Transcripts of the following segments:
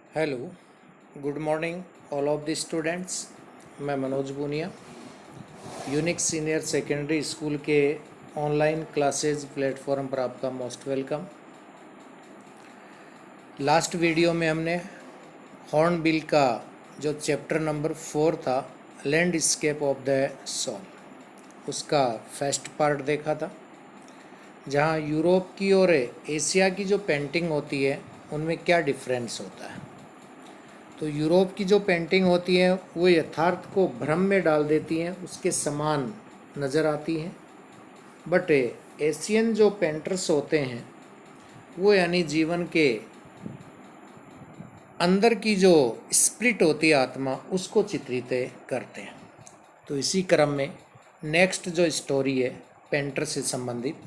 Hello, good morning all of the students. मैं Manoj Buniya unique senior secondary school के online classes platform पर आपका most welcome. Last video में हमने हॉर्नबिल का जो चैप्टर नंबर 4 था, लैंडस्केप ऑफ द सोल, उसका फर्स्ट पार्ट देखा था, जहाँ यूरोप की और एशिया की जो पेंटिंग होती है उनमें क्या डिफरेंस होता है। तो यूरोप की जो पेंटिंग होती है वो यथार्थ को भ्रम में डाल देती हैं, उसके समान नज़र आती हैं। बट एशियन जो पेंटर्स होते हैं वो यानी जीवन के अंदर की जो स्पिरिट होती है, आत्मा, उसको चित्रित करते हैं। तो इसी क्रम में नेक्स्ट जो स्टोरी है पेंटर से संबंधित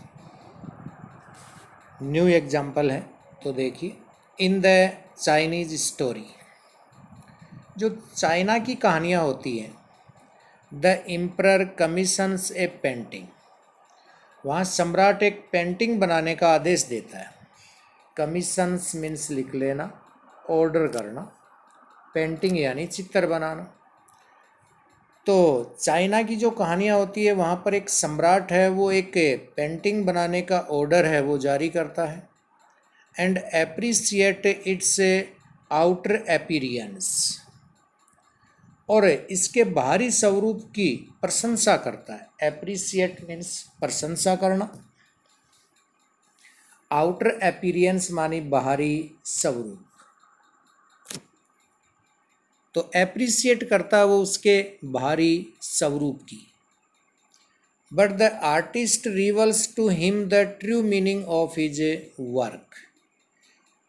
न्यू एग्जाम्पल है। तो देखिए, इन द चाइनीज स्टोरी, जो चाइना की कहानियाँ होती हैं, the emperor commissions A painting, वहाँ सम्राट एक पेंटिंग बनाने का आदेश देता है। कमीशंस मीन्स लिख लेना, ऑर्डर करना, पेंटिंग यानी चित्र बनाना। तो चाइना की जो कहानियाँ होती है वहाँ पर एक सम्राट है, वो एक पेंटिंग बनाने का ऑर्डर है वो जारी करता है, and appreciate it's outer appearance, और इसके बाहरी स्वरूप की प्रशंसा करता है। एप्रिसिएट मीन्स प्रशंसा करना, आउटर अपीयरेंस मानी बाहरी स्वरूप। तो एप्रिसिएट करता है वो उसके बाहरी स्वरूप की। But the artist reveals to him the true meaning of his work,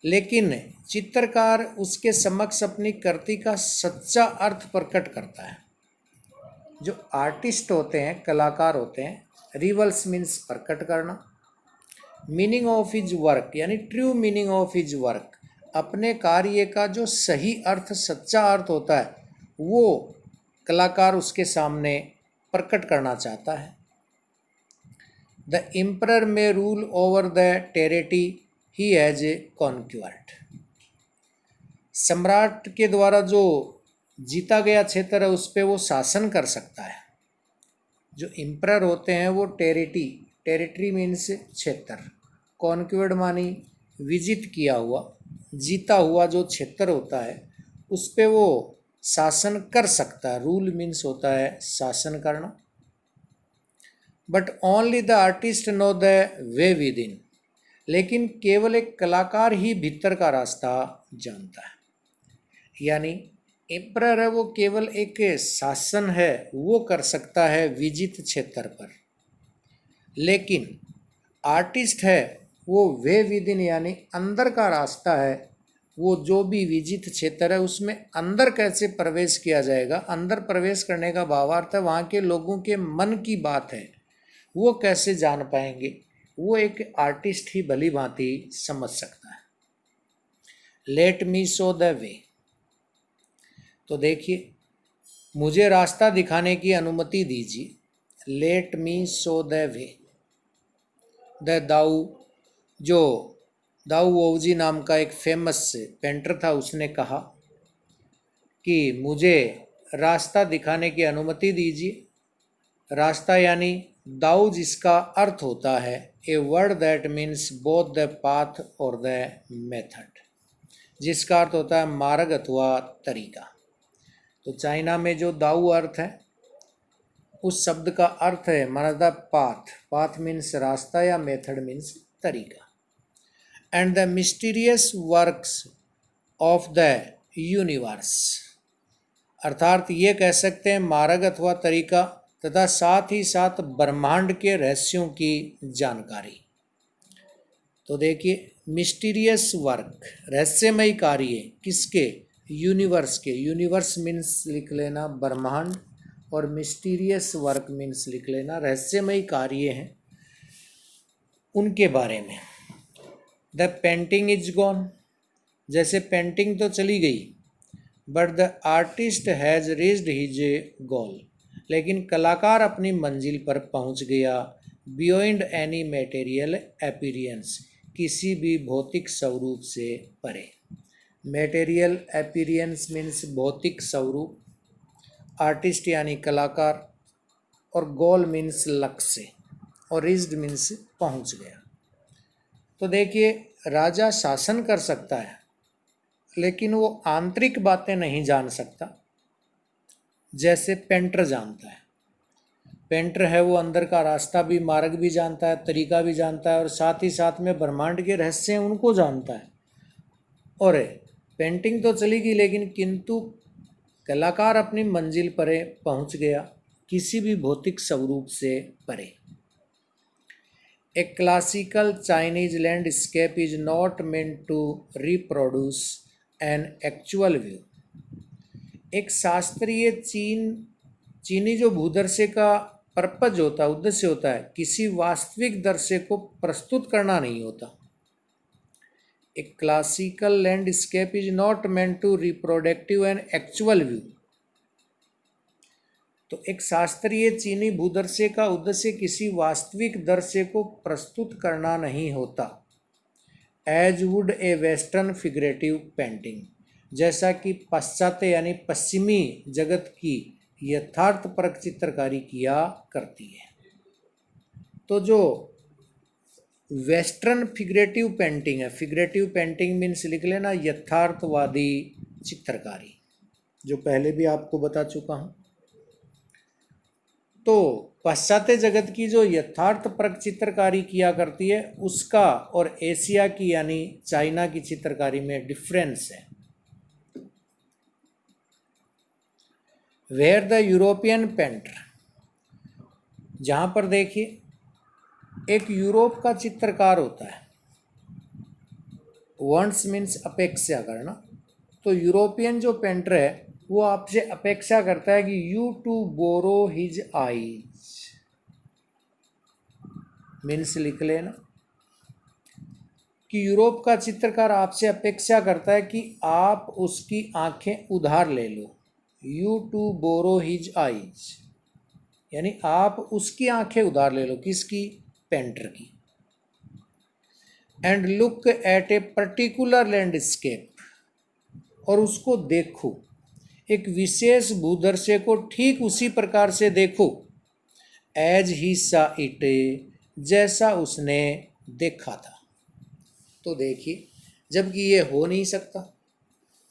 लेकिन चित्रकार उसके समक्ष अपनी कृति का सच्चा अर्थ प्रकट करता है। जो आर्टिस्ट होते हैं, कलाकार होते हैं, रिवल्स मीन्स प्रकट करना, मीनिंग ऑफ हिज वर्क यानी true meaning of his work, अपने कार्य का जो सही अर्थ, सच्चा अर्थ होता है, वो कलाकार उसके सामने प्रकट करना चाहता है। The emperor may rule over the territory he has a conquered, सम्राट के द्वारा जो जीता गया क्षेत्र है उस पर वो शासन कर सकता है। जो एम्परर होते हैं वो टेरिटरी मीन्स क्षेत्र, कॉन्क्वर्ड मानी विजित किया हुआ, जीता हुआ जो क्षेत्र होता है उस पे वो शासन कर सकता है। रूल मीन्स होता है शासन करना। But only the artist know the way with in, लेकिन केवल एक कलाकार ही भीतर का रास्ता जानता है। यानी एम्परर है वो केवल एक शासन है वो कर सकता है विजित क्षेत्र पर, लेकिन आर्टिस्ट है वो वे विद इन यानी अंदर का रास्ता है। वो जो भी विजित क्षेत्र है उसमें अंदर कैसे प्रवेश किया जाएगा, अंदर प्रवेश करने का भावार्थ है वहाँ के लोगों के मन की बात है, वो कैसे जान पाएंगे, वो एक आर्टिस्ट ही भली भांति समझ सकता है। Let me show the way, तो देखिए, मुझे रास्ता दिखाने की अनुमति दीजिए। Let me show the way. The Tao, जो दाऊ वोवजी नाम का एक फेमस पेंटर था, उसने कहा कि मुझे रास्ता दिखाने की अनुमति दीजिए। रास्ता यानी दाऊ, जिसका अर्थ होता है a word that means both the path और द मेथड, जिसका अर्थ होता है मार्ग अथवा तरीका। तो चाइना में जो दाऊ अर्थ है, उस शब्द का अर्थ है माना पाथ, पाथ मीन्स रास्ता या मेथड मीन्स तरीका। And the mysterious works of the universe, अर्थात ये कह सकते हैं मार्ग अथवा तरीका, तथा साथ ही साथ ब्रह्मांड के रहस्यों की जानकारी। तो देखिए, मिस्टीरियस वर्क, रहस्यमय कार्य, किसके? यूनिवर्स के। यूनिवर्स मीन्स लिख लेना ब्रह्मांड, और मिस्टीरियस वर्क मीन्स लिख लेना रहस्यमय कार्य हैं उनके बारे में। द पेंटिंग इज गॉन, जैसे पेंटिंग तो चली गई, but the artist has reached his goal, लेकिन कलाकार अपनी मंजिल पर पहुंच गया। बियॉन्ड एनी मटेरियल अपीयरेंस, किसी भी भौतिक स्वरूप से परे। मेटेरियल अपीयरेंस मीन्स भौतिक स्वरूप, आर्टिस्ट यानी कलाकार, और गोल मीन्स लक्ष्य, और रीच्ड मीन्स पहुंच गया। तो देखिए, राजा शासन कर सकता है लेकिन वो आंतरिक बातें नहीं जान सकता, जैसे पेंटर जानता है। पेंटर है वो अंदर का रास्ता भी, मार्ग भी जानता है, तरीका भी जानता है, और साथ ही साथ में ब्रह्मांड के रहस्य हैं उनको जानता है। और पेंटिंग तो चलेगी लेकिन किंतु कलाकार अपनी मंजिल पर पहुंच गया, किसी भी भौतिक स्वरूप से परे। A classical Chinese landscape is not meant to reproduce an actual view. एक शास्त्रीय चीनी जो भूदृश्य का पर्पज होता है, उद्देश्य होता है, किसी वास्तविक दृश्य को प्रस्तुत करना नहीं होता। एक classical landscape is not meant to reproductive an actual view. तो एक शास्त्रीय चीनी भूदृश्य का उद्देश्य किसी वास्तविक दृश्य को प्रस्तुत करना नहीं होता। As would a western figurative painting, जैसा कि पाश्चात्य यानी पश्चिमी जगत की यथार्थपरक चित्रकारी किया करती है। तो जो वेस्टर्न फिगरेटिव पेंटिंग है, फिगरेटिव पेंटिंग मीन्स लिख लेना यथार्थवादी चित्रकारी, जो पहले भी आपको बता चुका हूँ। तो पाश्चात्य जगत की जो यथार्थपरक चित्रकारी किया करती है उसका और एशिया की यानी चाइना की चित्रकारी में डिफरेंस है। वेयर द यूरोपियन पेंटर, जहाँ पर देखिए एक यूरोप का चित्रकार होता है, वंस मीन्स अपेक्षा करना, तो यूरोपियन जो पेंटर है वो आपसे अपेक्षा करता है कि you to borrow his eyes, means लिख लेना कि यूरोप का चित्रकार आपसे अपेक्षा करता है कि आप उसकी आंखें उधार ले लो। You to borrow his eyes यानी आप उसकी आंखें उधार ले लो, किसकी? पेंटर की। And look at a particular landscape, और उसको देखो, एक विशेष भूदृश्य को ठीक उसी प्रकार से देखो। एज ही सा इट, जैसा उसने देखा था। तो देखिए, जबकि ये हो नहीं सकता,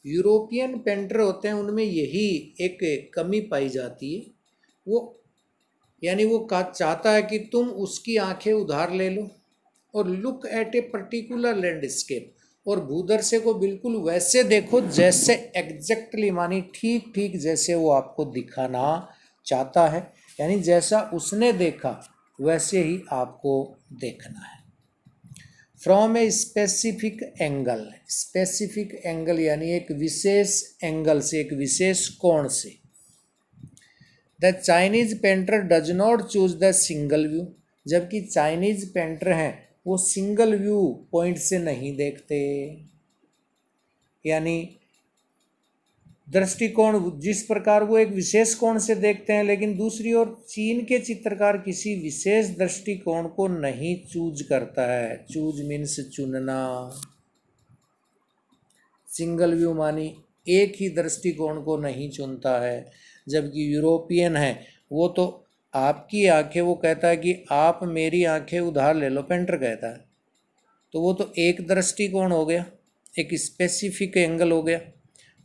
यूरोपियन पेंटर होते हैं उनमें यही एक कमी पाई जाती है। वो यानी वो चाहता है कि तुम उसकी आंखें उधार ले लो और look at a particular landscape, और भूदृश्य को बिल्कुल वैसे देखो जैसे एग्जैक्टली, मानी ठीक ठीक जैसे वो आपको दिखाना चाहता है, यानी जैसा उसने देखा वैसे ही आपको देखना है। From a specific angle, specific angle यानी एक विशेष एंगल से, एक विशेष कोण से। The Chinese painter does not choose the single view, जबकि चाइनीज पेंटर हैं वो सिंगल व्यू पॉइंट से नहीं देखते, यानी दृष्टिकोण जिस प्रकार वो एक विशेष कोण से देखते हैं, लेकिन दूसरी ओर चीन के चित्रकार किसी विशेष दृष्टिकोण को नहीं चूज करता है। चूज मीन्स चुनना, सिंगल व्यू मानी एक ही दृष्टिकोण को नहीं चुनता है। जबकि यूरोपियन है वो तो आपकी आंखें, वो कहता है कि आप मेरी आंखें उधार ले लो, पेंटर कहता है, तो वो तो एक दृष्टिकोण हो गया, एक स्पेसिफिक एंगल हो गया।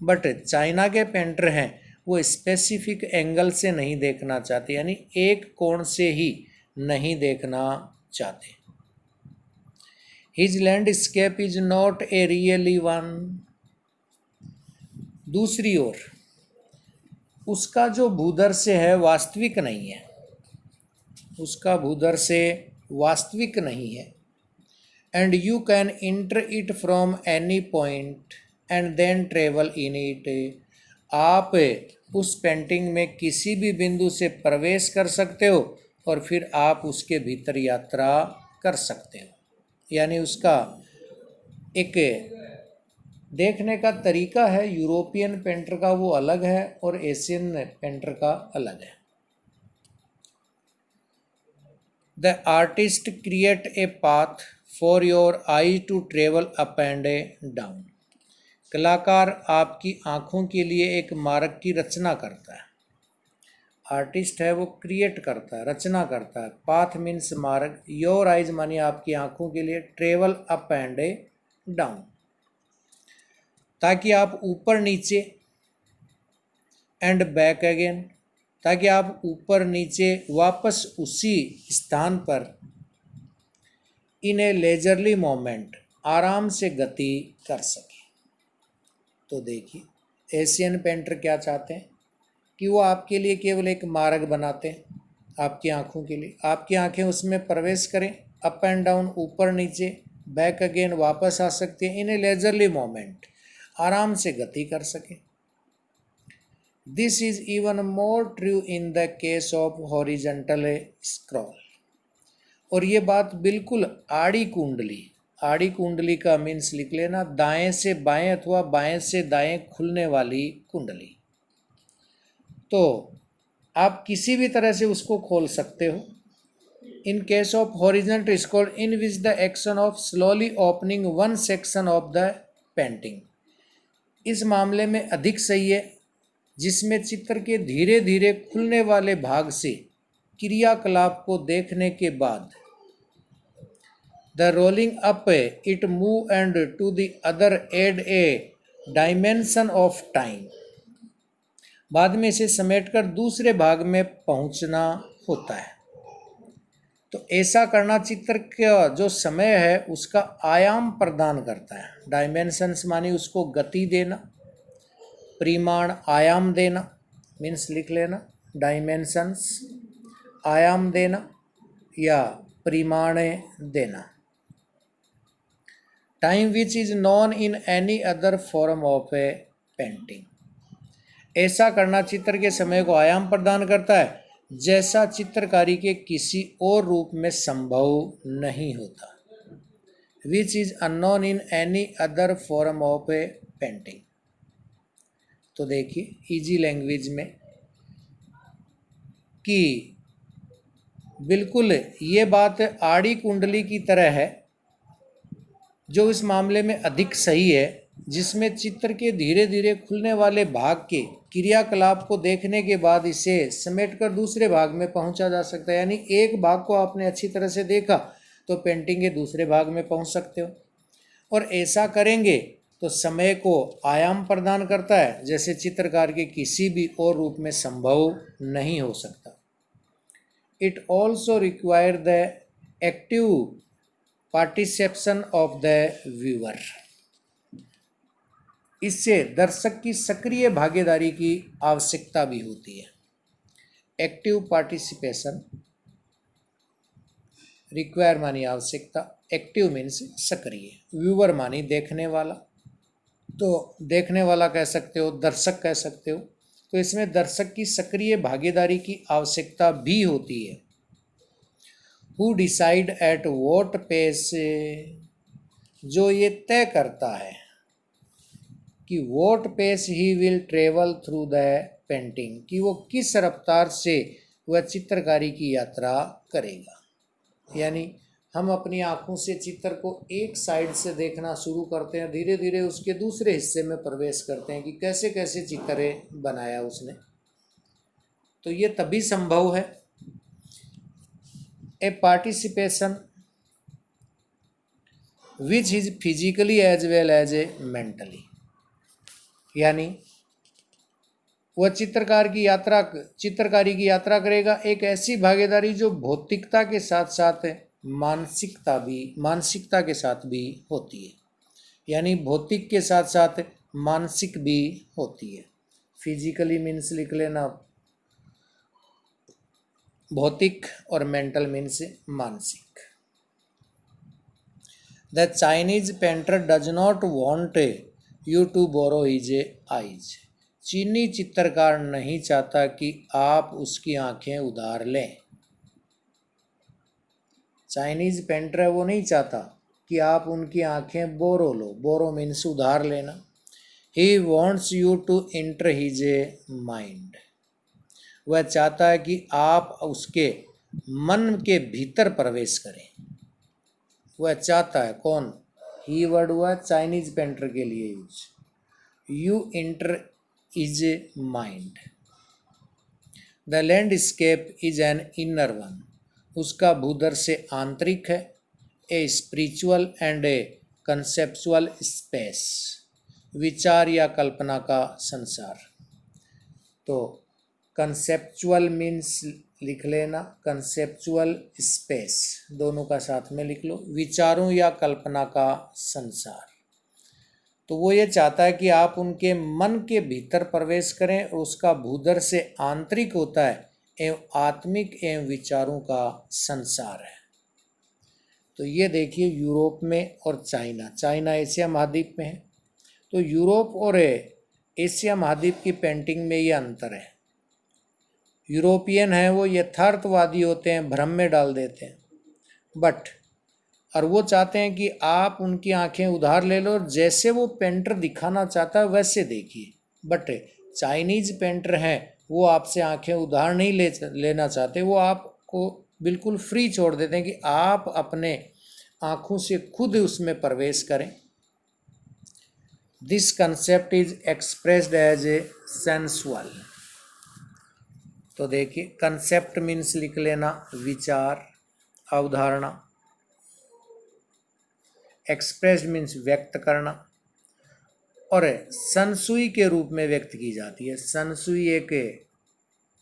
बट चाइना के पेंटर हैं वो स्पेसिफिक एंगल से नहीं देखना चाहते, यानी एक कोण से ही नहीं देखना चाहते। His landscape is not a really one, दूसरी ओर उसका जो भूदृश्य है वास्तविक नहीं है, उसका भूदृश्य वास्तविक नहीं है। And you can enter it from any point and then travel in it, आप उस पेंटिंग में किसी भी बिंदु से प्रवेश कर सकते हो और फिर आप उसके भीतर यात्रा कर सकते हो। यानी उसका एक देखने का तरीका है, यूरोपियन पेंटर का वो अलग है और एशियन पेंटर का अलग है। The artist create a path for your eye to travel up and down, कलाकार आपकी आँखों के लिए एक मार्ग की रचना करता है। आर्टिस्ट है वो क्रिएट करता है, रचना करता है। पाथ मीन्स मार्ग। योर आइज मानी आपकी आँखों के लिए ट्रेवल अप एंड डाउन, ताकि आप ऊपर नीचे, एंड बैक अगेन, ताकि आप ऊपर नीचे वापस उसी स्थान पर, इन ए लेजरली मोमेंट, आराम से गति कर सके। तो देखिए एशियन पेंटर क्या चाहते हैं कि वो आपके लिए केवल एक मार्ग बनाते हैं आपकी आँखों के लिए। आपकी आँखें उसमें प्रवेश करें, अप एंड डाउन, ऊपर नीचे, बैक अगेन, वापस आ सकती हैं, इन ए लेजरली मोमेंट, आराम से गति कर सकें। This is even more true in the case of horizontal scroll. और ये बात बिल्कुल आड़ी कुंडली, आड़ी कुंडली का मीन्स लिख लेना दाएं से बाएं अथवा बाएं से दाएं खुलने वाली कुंडली। तो आप किसी भी तरह से उसको खोल सकते हो। In case of horizontal scroll in which the action of slowly opening one section of the painting, इस मामले में अधिक सही है जिसमें चित्र के धीरे धीरे खुलने वाले भाग से क्रियाकलाप को देखने के बाद the rolling up it move and to the other add a dimension of time, बाद में इसे समेटकर दूसरे भाग में पहुंचना होता है। तो ऐसा करना चित्र का जो समय है उसका आयाम प्रदान करता है। डायमेंशंस मानी उसको गति देना, परिमाण आयाम देना, मीन्स लिख लेना डायमेंशंस, आयाम देना या परिमाण देना। Time which is non in any other form of A painting, ऐसा करना चित्र के समय को आयाम प्रदान करता है जैसा चित्रकारी के किसी और रूप में संभव नहीं होता। Which is unknown in any other form of A painting. तो देखिए इजी लैंग्वेज में कि बिल्कुल ये बात आड़ी कुंडली की तरह है जो इस मामले में अधिक सही है, जिसमें चित्र के धीरे धीरे खुलने वाले भाग के क्रियाकलाप को देखने के बाद इसे समेटकर दूसरे भाग में पहुंचा जा सकता है। यानी एक भाग को आपने अच्छी तरह से देखा तो पेंटिंग के दूसरे भाग में पहुंच सकते हो। और ऐसा करेंगे तो समय को आयाम प्रदान करता है जैसे चित्रकार के किसी भी और रूप में संभव नहीं हो सकता। It also require the active participation of the viewer, इससे दर्शक की सक्रिय भागीदारी की आवश्यकता भी होती है। एक्टिव पार्टिसिपेशन, रिक्वायर मानी आवश्यकता, एक्टिव मीन्स सक्रिय, व्यूअर मानी देखने वाला, तो देखने वाला कह सकते हो, दर्शक कह सकते हो। तो इसमें दर्शक की सक्रिय भागीदारी की आवश्यकता भी होती है। Who decide at what pace, जो ये तय करता है कि what pace he will travel through the painting, कि वो किस रफ्तार से वह चित्रकारी की यात्रा करेगा। यानी हम अपनी आँखों से चित्र को एक साइड से देखना शुरू करते हैं, धीरे धीरे उसके दूसरे हिस्से में प्रवेश करते हैं कि कैसे कैसे चित्र बनाया उसने। तो ये तभी संभव है। A participation which is physically as well as a mentally, यानी वह चित्रकारी की यात्रा करेगा। एक ऐसी भागीदारी जो भौतिकता के साथ साथ मानसिकता के साथ भी होती है, यानी भौतिक के साथ साथ मानसिक भी होती है। फिजिकली मीन्स लिख लेना भौतिक और मेंटल मीन्स मानसिक। The Chinese painter does not want you to borrow his eyes, चीनी चित्रकार नहीं चाहता कि आप उसकी आंखें उधार लें। चाइनीज पेंटर है वो नहीं चाहता कि आप उनकी आंखें बोरो लो, बोरो मीन्स उधार लेना। He wants you to enter his mind, वह चाहता है कि आप उसके मन के भीतर प्रवेश करें। वह चाहता है, कौन, ही वर्ड हुआ चाइनीज पेंटर के लिए use. You inter is mind. The landscape is an inner one, उसका भूधर से आंतरिक है। A spiritual and A conceptual space, विचार या कल्पना का संसार। तो कंसेप्चुअल मीन्स लिख लेना, कंसेप्चुअल स्पेस दोनों का साथ में लिख लो, विचारों या कल्पना का संसार। तो वो ये चाहता है कि आप उनके मन के भीतर प्रवेश करें और उसका भूधर से आंतरिक होता है एवं आत्मिक एवं विचारों का संसार है। तो ये देखिए यूरोप में और चाइना, चाइना एशिया महाद्वीप में है, तो यूरोप और एशिया महाद्वीप की पेंटिंग में ये अंतर है। यूरोपियन हैं वो यथार्थवादी होते हैं, भ्रम में डाल देते हैं, बट और वो चाहते हैं कि आप उनकी आंखें उधार ले लो और जैसे वो पेंटर दिखाना चाहता है वैसे देखिए। बट चाइनीज पेंटर हैं वो आपसे आंखें उधार नहीं लेना चाहते, वो आपको बिल्कुल फ्री छोड़ देते हैं कि आप अपने आँखों से खुद उसमें प्रवेश करें। This concept is expressed as a sensual. तो देखिए कंसेप्ट मीन्स लिख लेना विचार, अवधारणा। एक्सप्रेस्ड मीन्स व्यक्त करना, और सनसुई के रूप में व्यक्त की जाती है। सनसुई एक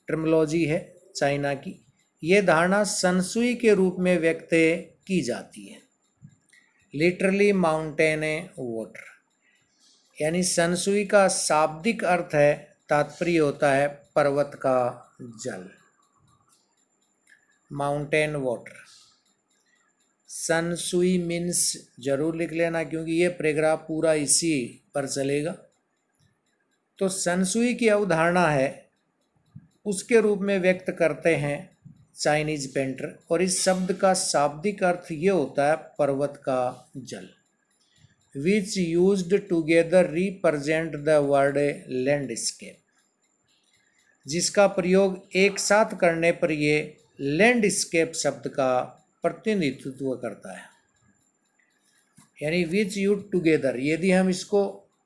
टर्मिनोलॉजी है चाइना की। ये धारणा सनसुई के रूप में व्यक्त की जाती है। लिटरली माउंटेन वाटर, यानी सनसुई का शाब्दिक अर्थ है, तात्पर्य होता है पर्वत का जल, माउंटेन वाटर। सनसुई मीन्स जरूर लिख लेना क्योंकि ये पैराग्राफ पूरा इसी पर चलेगा। तो सनसुई की अवधारणा है उसके रूप में व्यक्त करते हैं चाइनीज पेंटर, और इस शब्द का शाब्दिक अर्थ ये होता है पर्वत का जल। Which used together represent the word landscape, जिसका प्रयोग एक साथ करने पर ये लैंडस्केप शब्द का प्रतिनिधित्व करता है। यानी विच यूज टुगेदर, यदि हम इसको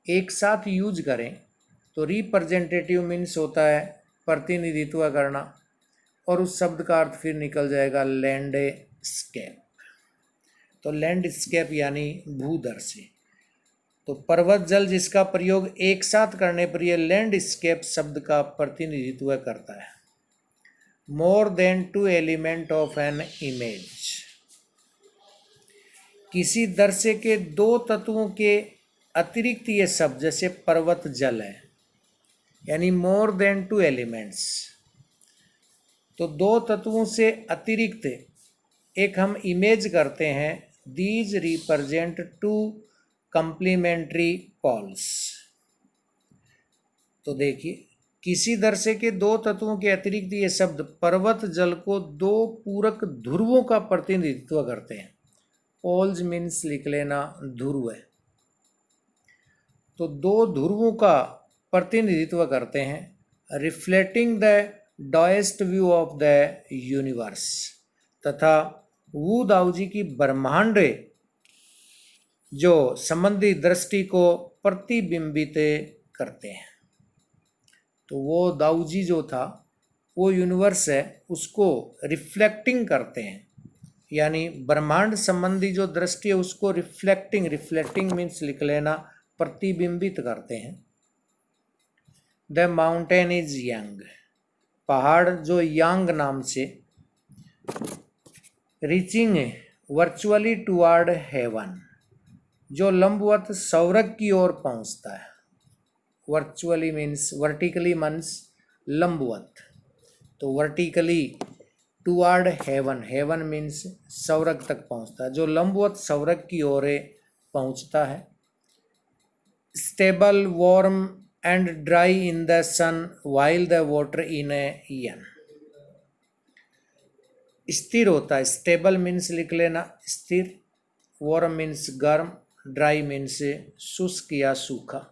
एक साथ यूज करें तो रिप्रेजेंटेटिव मीन्स होता है प्रतिनिधित्व करना, और उस शब्द का अर्थ फिर निकल जाएगा लैंडस्केप। तो लैंडस्केप यानी भूधर से। तो पर्वत जल जिसका प्रयोग एक साथ करने पर यह लैंडस्केप शब्द का प्रतिनिधित्व करता है। More than two element of an image, किसी दृश्य के दो तत्वों के अतिरिक्त ये शब्द, जैसे पर्वत जल है, यानी मोर देन टू एलिमेंट्स, तो दो तत्वों से अतिरिक्त एक हम इमेज करते हैं। These represent two complementary poles. तो देखिए किसी दृश्य के दो तत्वों के अतिरिक्त ये शब्द पर्वत जल को दो पूरक ध्रुवों का प्रतिनिधित्व करते हैं। पोल्स मीन्स लिख लेना ध्रुव है। तो दो ध्रुवों का प्रतिनिधित्व करते हैं, reflecting the Daoist view of the universe, तथा वू दाऊ जी की ब्रह्मांड जो संबंधी दृष्टि को प्रतिबिंबित करते हैं। तो वो दाऊ जी जो था वो यूनिवर्स है उसको रिफ्लेक्टिंग करते हैं, यानी ब्रह्मांड संबंधी जो दृष्टि है उसको रिफ्लेक्टिंग मीन्स लिख लेना प्रतिबिंबित करते हैं। द माउंटेन इज यंग, पहाड़ जो यांग नाम से, रीचिंग वर्चुअली टुवर्ड हेवन, जो लंबवत स्वर्ग की ओर पहुंचता है। वर्चुअली मीन्स वर्टिकली मीन्स लंबवत, तो vertically toward heaven, heaven means स्वर्ग तक पहुंचता है, जो लंबवत स्वर्ग की ओर पहुंचता है। Stable warm and dry in the sun while the water in a yin, स्थिर होता है। स्टेबल मीन्स लिख लेना स्थिर, वार्म मीन्स गर्म, ड्राई मीन्स शुष्क या सूखा,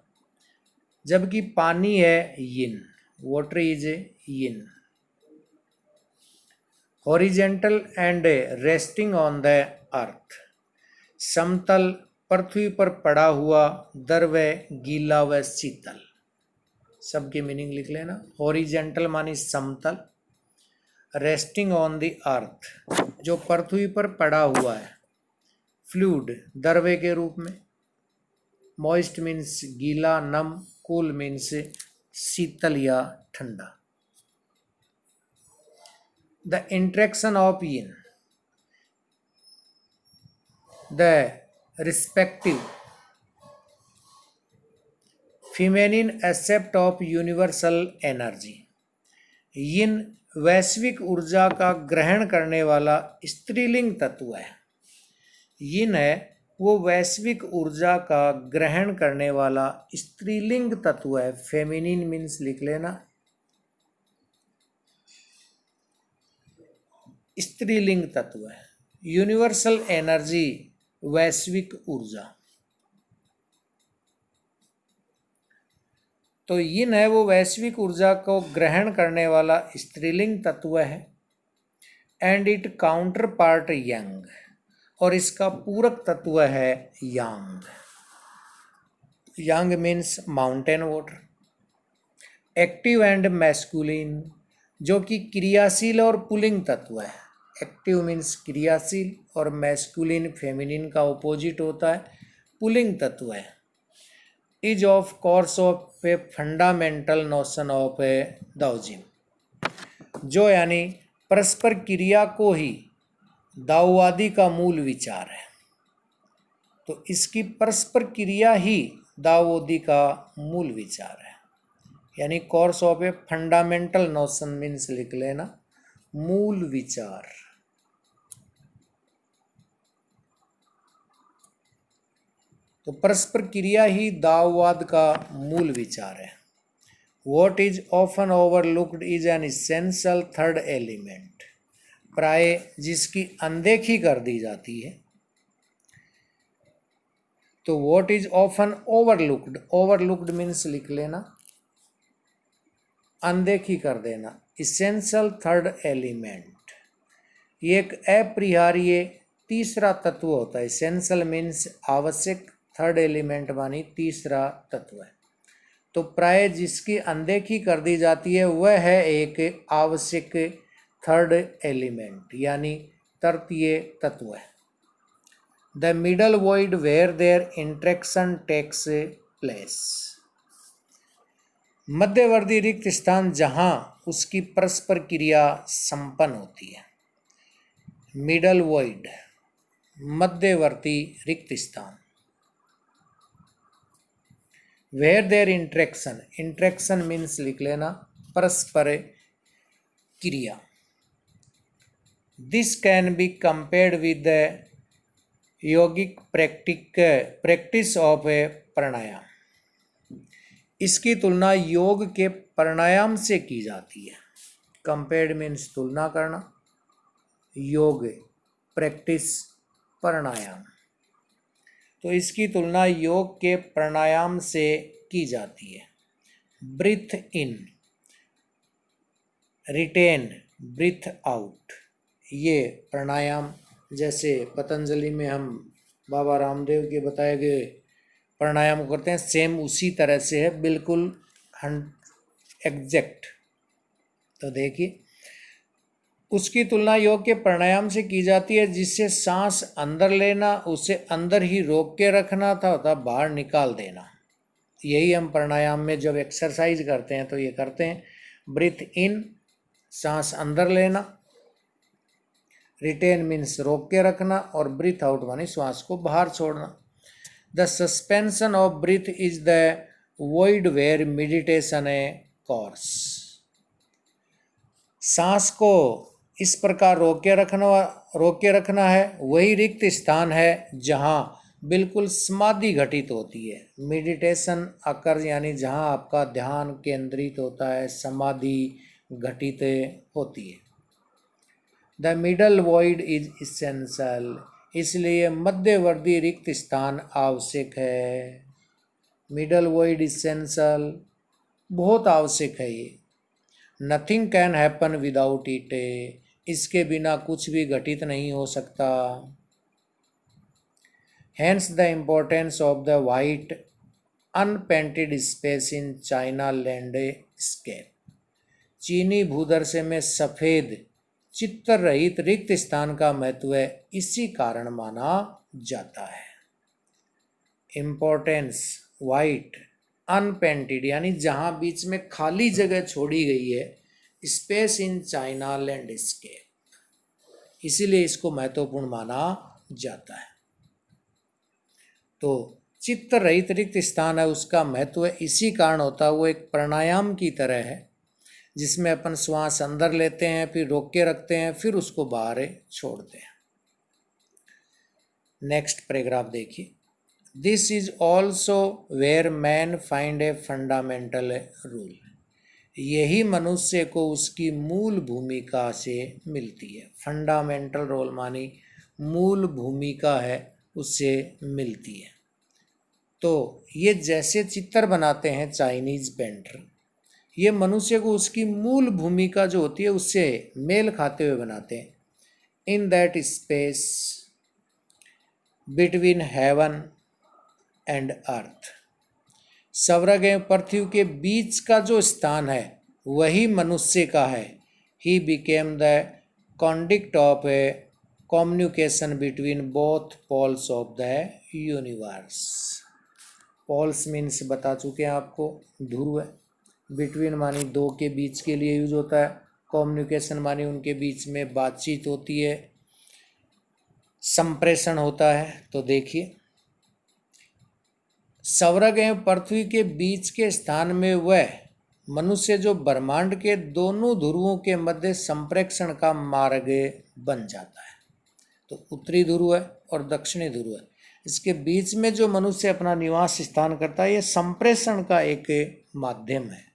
जबकि पानी है yin, water is yin. Horizontal and resting on the earth, समतल पृथ्वी पर पड़ा हुआ, द्रव, गीला व शीतल। सबके मीनिंग लिख लेना। हॉरिजेंटल मानी समतल, रेस्टिंग ऑन द अर्थ, जो पृथ्वी पर पड़ा हुआ है। फ्लूइड, द्रव्य के रूप में। मॉइस्ट मीन्स गीला, नम। कूल मीन्स शीतल या ठंडा। The interaction of yin, the respective feminine aspect of universal energy। यिन वैश्विक ऊर्जा का ग्रहण करने वाला स्त्रीलिंग तत्व है। यिन है वो वैश्विक ऊर्जा का ग्रहण करने वाला स्त्रीलिंग तत्व है। फेमिनिन मीन्स लिख लेना, स्त्रीलिंग तत्व है। यूनिवर्सल एनर्जी, वैश्विक ऊर्जा। तो यिन है वो वैश्विक ऊर्जा को ग्रहण करने वाला स्त्रीलिंग तत्व है। And it counterpart yang, और इसका पूरक तत्व है yang. Yang means mountain water. Active and masculine, जो कि क्रियाशील और पुलिंग तत्व है। एक्टिव मीन्स क्रियाशील और मैस्कुलिन फेमिनिन का ऑपोजिट होता है, पुलिंग तत्व है। Is of course of a fundamental notion of a Taoism, जो यानी परस्पर क्रिया को ही दाओवादी का मूल विचार है। तो इसकी परस्पर क्रिया ही दाओवादी का मूल विचार है। यानी course of a fundamental notion means लिख लेना, मूल विचार। तो परस्पर क्रिया ही दाओवाद का मूल विचार है। What is often overlooked is an essential third element, प्राय जिसकी अनदेखी कर दी जाती है। तो what is often overlooked, overlooked means लिख लेना, अनदेखी कर देना। essential third element, ये एक अपरिहार्य तीसरा तत्व होता है। essential मीन्स आवश्यक, थर्ड एलिमेंट मानी तीसरा तत्व है। तो प्राय जिसकी अनदेखी कर दी जाती है वह है एक आवश्यक थर्ड एलिमेंट, यानी तृतीय तत्व है। The middle void where there interaction takes place, मध्यवर्ती रिक्त स्थान जहां उसकी परस्पर क्रिया संपन्न होती है। मिडल वॉइड, मध्यवर्ती रिक्त स्थान। Where there interaction, interaction means लिख लेना, परस्पर क्रिया। This can be compared with the yogic practice of a pranayama, इसकी तुलना योग के प्राणायाम से की जाती है। कंपेयर्ड मीन्स तुलना करना, योग प्रैक्टिस प्राणायाम, तो इसकी तुलना योग के प्राणायाम से की जाती है। ब्रीथ इन, रिटेन, ब्रीथ आउट, ये प्राणायाम जैसे पतंजलि में हम बाबा रामदेव के बताए गए प्राणायाम करते हैं, सेम उसी तरह से है, बिल्कुल एग्जैक्ट। तो देखिए, उसकी तुलना योग के प्राणायाम से की जाती है, जिससे सांस अंदर लेना, उसे अंदर ही रोक के रखना था बाहर निकाल देना। यही हम प्राणायाम में जब एक्सरसाइज करते हैं तो ये करते हैं। ब्रीथ इन, सांस अंदर लेना, रिटेन मीन्स रोक के रखना, और ब्रीथ आउट मानी श्वास को बाहर छोड़ना। The suspension of breath is the void where meditation occurs, सांस को इस प्रकार रोक के रखना है, वही रिक्त स्थान है जहाँ बिल्कुल समाधि घटित होती है। मेडिटेशन अकर, यानी जहाँ आपका ध्यान केंद्रित होता है, समाधि घटित होती है। The middle void is essential, इसलिए मध्यवर्ती रिक्त स्थान आवश्यक है। मिडल वॉइड इसेंशियल, बहुत आवश्यक है ये। Nothing can happen without it, इसके बिना कुछ भी घटित नहीं हो सकता। Hence the importance of the white unpainted space in China landscape. चीनी भूदर्शे में सफेद चित्र रहित रिक्त स्थान का महत्व इसी कारण माना जाता है। इम्पोर्टेंस वाइट अनपेंटेड यानी जहां बीच में खाली जगह छोड़ी गई है, स्पेस इन चाइना लैंडस्केप, इसीलिए इसको महत्वपूर्ण माना जाता है। तो चित्त रहित रिक्त स्थान है, उसका महत्व इसी कारण होता है, वो एक प्राणायाम की तरह है जिसमें अपन श्वास अंदर लेते हैं, फिर रोक के रखते हैं, फिर उसको बाहर छोड़ते हैं। नेक्स्ट पैराग्राफ देखिए। This is also where man find a fundamental rule. यही मनुष्य को उसकी मूल भूमिका से मिलती है। फंडामेंटल रोल मानी मूल भूमिका है, उससे मिलती है। तो ये जैसे चित्र बनाते हैं चाइनीज पेंटर, ये मनुष्य को उसकी मूल भूमिका जो होती है उससे मेल खाते हुए बनाते हैं। In that space between heaven and earth, स्वर्ग एवं पृथ्वी के बीच का जो स्थान है वही मनुष्य का है। He became the conduct of a communication between both poles of the universe. Poles means बता चुके हैं आपको, ध्रुव। बिटवीन मानी दो के बीच के लिए यूज होता है। कम्युनिकेशन मानी उनके बीच में बातचीत होती है, संप्रेषण होता है। तो देखिए, स्वर्ग एवं पृथ्वी के बीच के स्थान में वह मनुष्य जो ब्रह्मांड के दोनों ध्रुवों के मध्य संप्रेक्षण का मार्ग बन जाता है। तो उत्तरी ध्रुव है और दक्षिणी ध्रुव है, इसके बीच में जो मनुष्य अपना निवास स्थान करता है, ये संप्रेषण का एक माध्यम है।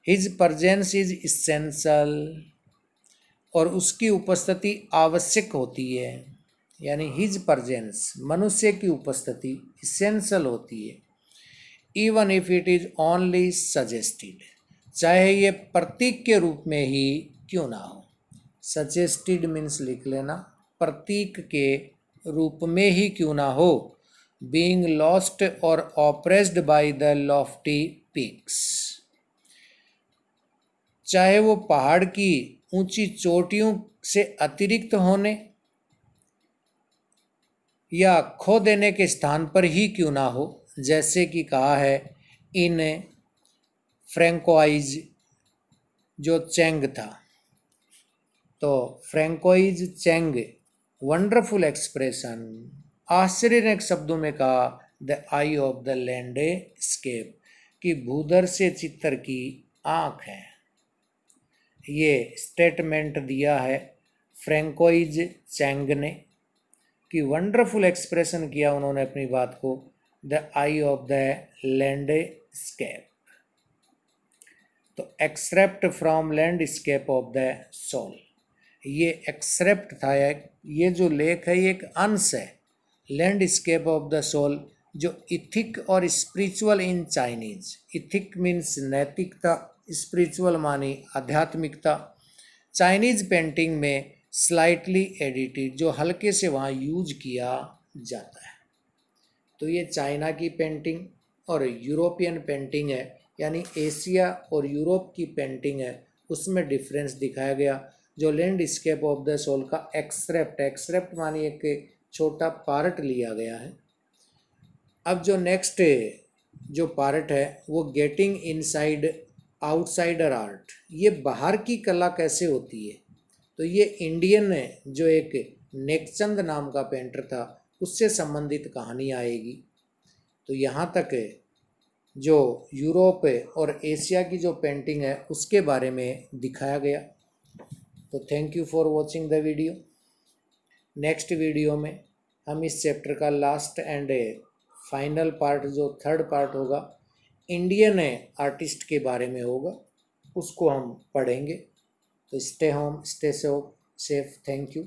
हिज प्रेजेंस इज इसेंशियल, और उसकी उपस्थिति आवश्यक होती है। यानी हिज प्रेजेंस, मनुष्य की उपस्थिति इसेंशियल होती है। Even if it is only suggested, चाहे ये प्रतीक के रूप में ही क्यों ना हो। सजेस्टेड मीन्स लिख लेना, प्रतीक के रूप में ही क्यों ना हो। बीइंग लॉस्ट और oppressed by the Lofty peaks, चाहे वो पहाड़ की ऊंची चोटियों से अतिरिक्त होने या खो देने के स्थान पर ही क्यों ना हो। जैसे कि कहा है इन फ्रैंकोइज जो चेंग था, तो फ्रैंकोइज चेंग वंडरफुल एक्सप्रेशन, आश्चर्यजनक शब्दों में कहा the eye of the landscape, कि भूदर्श्य चित्र की आँख है। ये स्टेटमेंट दिया है फ्रैंकोइज चेंग ने, कि वंडरफुल एक्सप्रेशन किया उन्होंने अपनी बात को, the eye of the landscape. तो extract from landscape of the soul, ये एक्सट्रैक्ट था, ये जो लेख है ये एक अंश है लैंडस्केप ऑफ द सोल, जो इथिक और spiritual in Chinese. Ethic means नैतिकता, स्पिरिचुअल मानी आध्यात्मिकता। चाइनीज पेंटिंग में स्लाइटली एडिटेड, जो हल्के से वहाँ यूज किया जाता है। तो ये चाइना की पेंटिंग और यूरोपियन पेंटिंग है, यानी एशिया और यूरोप की पेंटिंग है, उसमें डिफरेंस दिखाया गया। जो लैंडस्केप ऑफ द सोल का एक्सट्रैक्ट मानी एक छोटा पार्ट लिया गया है। अब जो नेक्स्ट जो पार्ट है वो गेटिंग इनसाइड आउटसाइडर आर्ट, ये बाहर की कला कैसे होती है। तो ये इंडियन जो एक नेकचंद नाम का पेंटर था उससे संबंधित कहानी आएगी। तो यहाँ तक जो यूरोप और एशिया की जो पेंटिंग है उसके बारे में दिखाया गया। तो thank you for watching the video. Next video में हम इस चैप्टर का लास्ट एंड फाइनल पार्ट, जो थर्ड पार्ट होगा, इंडियन आर्टिस्ट के बारे में होगा, उसको हम पढ़ेंगे। तो stay home, stay safe, thank you.